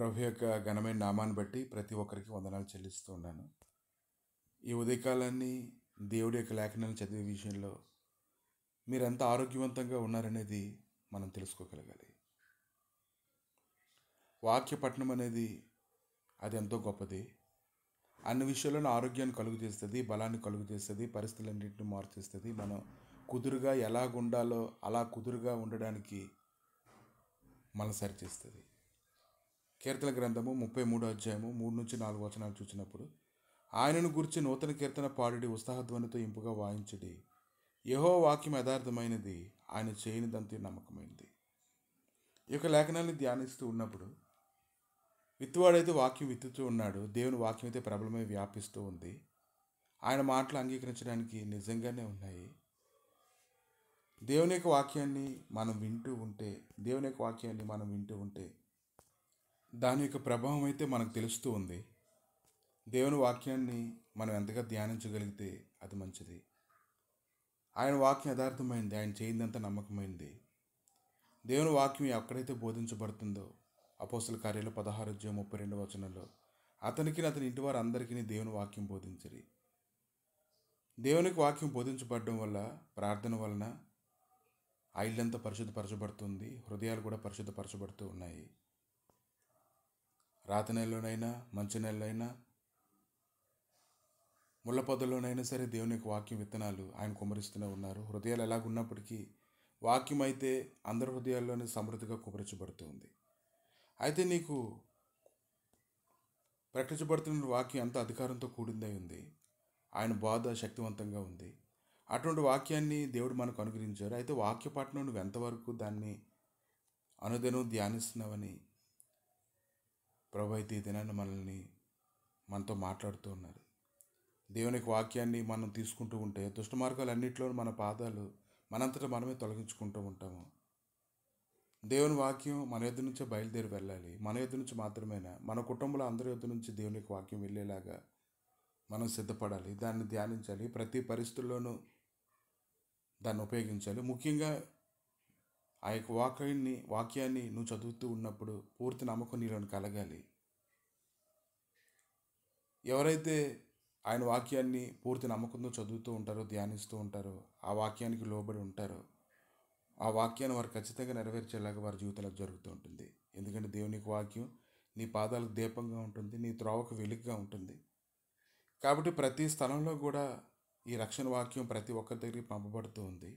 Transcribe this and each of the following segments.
ప్రభు యొక్క ఘనమైన నామాన్ని బట్టి ప్రతి ఒక్కరికి వందనాలు చెల్లిస్తూ ఉన్నాను. ఈ ఉదయకాలాన్ని దేవుడి యొక్క లేఖనాలను చదివే విషయంలో మీరెంత ఆరోగ్యవంతంగా ఉన్నారనేది మనం తెలుసుకోగలగాలి. వాక్య పఠనం అనేది అది ఎంతో గొప్పది. అన్ని విషయాలను ఆరోగ్యాన్ని కలుగు చేస్తుంది, బలాన్ని కలుగు చేస్తుంది, పరిస్థితులన్నింటినీ మార్చేస్తుంది. మనం కుదురుగా ఎలాగుండాలో అలా కుదురుగా ఉండడానికి మనం సరిచేస్తుంది. కీర్తన గ్రంథము 33 అధ్యాయము 3-4 వచనాలు చూసినప్పుడు, ఆయనను గురించి నూతన కీర్తన పాడుడి, ఉత్సాహధ్వనితో ఇంపుగా వాయించుడి. యెహోవా వాక్యం యథార్థమైనది, ఆయన చేయనిదంతా నమ్మకమైనది. ఈ యొక్క లేఖనాన్ని ధ్యానిస్తూ ఉన్నప్పుడు విత్తువాడైతే వాక్యం విత్తుతూ ఉన్నాడు, దేవుని వాక్యం అయితే ప్రబలమై వ్యాపిస్తూ ఉంది. ఆయన మాటలు అంగీకరించడానికి నిజంగానే ఉన్నాయి. దేవుని యొక్క వాక్యాన్ని మనం వింటూ ఉంటే దాని యొక్క ప్రభావం అయితే మనకు తెలుస్తూ ఉంది. దేవుని వాక్యాన్ని మనం ఎంతగా ధ్యానించగలిగితే అది మంచిది. ఆయన వాక్యం యథార్థమైంది, ఆయన చేయిందంతా నమ్మకమైంది. దేవుని వాక్యం ఎక్కడైతే బోధించబడుతుందో, అపోస్తల కార్యాలు 16:32 వచనంలో, అతనికి అతని ఇంటి వారు అందరికీ దేవుని వాక్యం బోధించిరి. దేవునికి వాక్యం బోధించబడడం వల్ల, ప్రార్థన వలన ఆ ఇల్లంతా పరిశుద్ధపరచబడుతుంది, హృదయాలు కూడా పరిశుద్ధపరచబడుతూ ఉన్నాయి. రాతి నెలలోనైనా, మంచి నెలలైనా, ముళ్ళ పొదల్లోనైనా సరే దేవుని యొక్క వాక్యం విత్తనాలు ఆయన కుమ్మరిస్తూనే ఉన్నారు. హృదయాలు ఎలాగున్నప్పటికీ వాక్యం అయితే అందరి హృదయాల్లోనే సమృద్ధిగా కుమరించబడుతుంది. అయితే నీకు ప్రకటించబడుతున్న వాక్యం ఎంత అధికారంతో కూడిందై ఉంది. ఆయన బోధ శక్తివంతంగా ఉంది. అటువంటి వాక్యాన్ని దేవుడు మనకు అనుగ్రహించారు. అయితే వాక్య పఠనం నువ్వు ఎంతవరకు దాన్ని అనుదినం ధ్యానిస్తున్నావని ప్రభు అయితే ఈ దినాన్ని మనతో మాట్లాడుతూ ఉన్నారు. దేవుని యొక్క వాక్యాన్ని మనం తీసుకుంటూ ఉంటే దుష్ట మార్గాలన్నింటిలో మన పాదాలు మనంతటా మనమే తొలగించుకుంటూ ఉంటాము. దేవుని వాక్యం మన యొద్ద నుంచే బయలుదేరి వెళ్ళాలి. మన యొద్ద నుంచి మాత్రమేనా, మన కుటుంబంలో అందరి యొద్ద నుంచి దేవుని యొక్క వాక్యం వెళ్ళేలాగా మనం సిద్ధపడాలి. దాన్ని ధ్యానించాలి. ప్రతి పరిస్థితుల్లోనూ దాన్ని ఉపయోగించాలి. ముఖ్యంగా ఆ యొక్క వాక్యాన్ని నువ్వు చదువుతూ ఉన్నప్పుడు పూర్తి నమ్మకం నీలోని కలగాలి. ఎవరైతే ఆయన వాక్యాన్ని పూర్తి నమ్మకంతో చదువుతూ ఉంటారో, ధ్యానిస్తూ ఉంటారో, ఆ వాక్యానికి లోబడి ఉంటారో, ఆ వాక్యాన్ని వారు ఖచ్చితంగా నెరవేర్చేలాగా వారి జీవితంలో జరుగుతూ ఉంటుంది. ఎందుకంటే దేవునికి వాక్యం నీ పాదాలకు దీపంగా ఉంటుంది, నీ త్రోవకు వెలుగుగా ఉంటుంది. కాబట్టి ప్రతి స్థలంలో కూడా ఈ రక్షణ వాక్యం ప్రతి ఒక్కరి దగ్గరికి పంపబడుతూ ఉంది.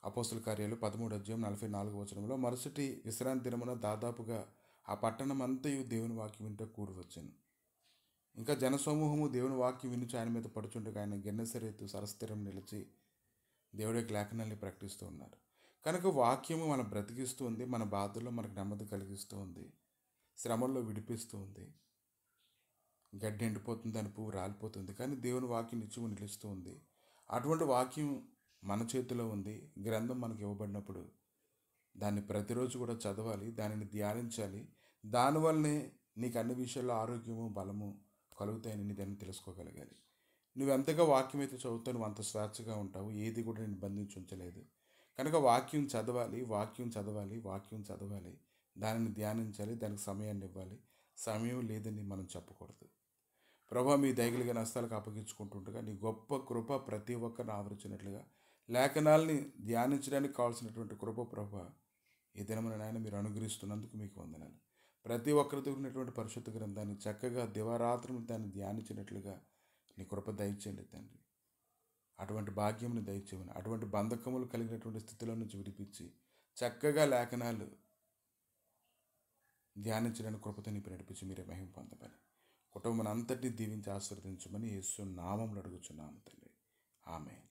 అపోస్తల కార్యాలు 13:44 వచనంలో, మరుసటి విశ్రాంతి దినమున దాదాపుగా ఆ పట్టణం అంతయు దేవుని వాక్యం వింటూ కూడి వచ్చాను. ఇంకా జనసమూహము దేవుని వాక్యం వినుచు ఆయన మీద పడుచుండగా ఆయన గెన్నెసరెత్తు సరస్థిరం నిలిచి దేవుడి యొక్క లేఖనాన్ని ప్రకటిస్తూ ఉన్నారు. కనుక వాక్యము మనం బ్రతికిస్తూ ఉంది, మన బాధల్లో మనకు నెమ్మది కలిగిస్తూ ఉంది, శ్రమల్లో విడిపిస్తూ ఉంది. గడ్డి ఎండిపోతుంది, దాని పువ్వు రాలిపోతుంది, కానీ దేవుని వాక్యం నిత్యము నిలుస్తూ ఉంది. అటువంటి వాక్యం మన చేతిలో ఉంది. గ్రంథం మనకు ఇవ్వబడినప్పుడు దాన్ని ప్రతిరోజు కూడా చదవాలి, దానిని ధ్యానించాలి. దానివల్లనే నీకు అన్ని విషయాల్లో ఆరోగ్యము, బలము కలుగుతాయని నీ దాన్ని తెలుసుకోగలగాలి. నువ్వు ఎంతగా వాక్యం అయితే చదువుతావు, నువ్వు అంత స్వేచ్ఛగా ఉంటావు. ఏది కూడా నేను బంధించి ఉంచలేదు. కనుక వాక్యం చదవాలి, దానిని ధ్యానించాలి, దానికి సమయాన్ని ఇవ్వాలి. సమయం లేదని మనం చెప్పకూడదు. ప్రభా, మీ దయగలిగిన హస్తాలకు అప్పగించుకుంటుండగా నీ గొప్ప కృప ప్రతి ఒక్కరిని ఆవరించినట్లుగా లేఖనాల్ని ధ్యానించడానికి కావాల్సినటువంటి కృప ప్రభా ఈ దినమున నాయన మీరు అనుగ్రహిస్తున్నందుకు మీకు వందనాలు. ప్రతి ఒక్కరితో ఉన్నటువంటి పరిశుద్ధ గ్రంథాన్ని చక్కగా దివారాత్రులు దాన్ని ధ్యానించినట్లుగా నీ కృప దయచేయండి తండ్రి. అటువంటి భాగ్యముని దయచేయమని, అటువంటి బంధకములు కలిగినటువంటి స్థితిలో నుంచి విడిపించి చక్కగా లేఖనాలు ధ్యానించడానికి కృపతో నీపై నడిపించి మీరే మహిమ పొందమని, కుటుంబం అంతటినీ దీవించి ఆశీర్వదించమని యేసు నామములో అడుగుచున్నాము తండ్రి. ఆమేన్.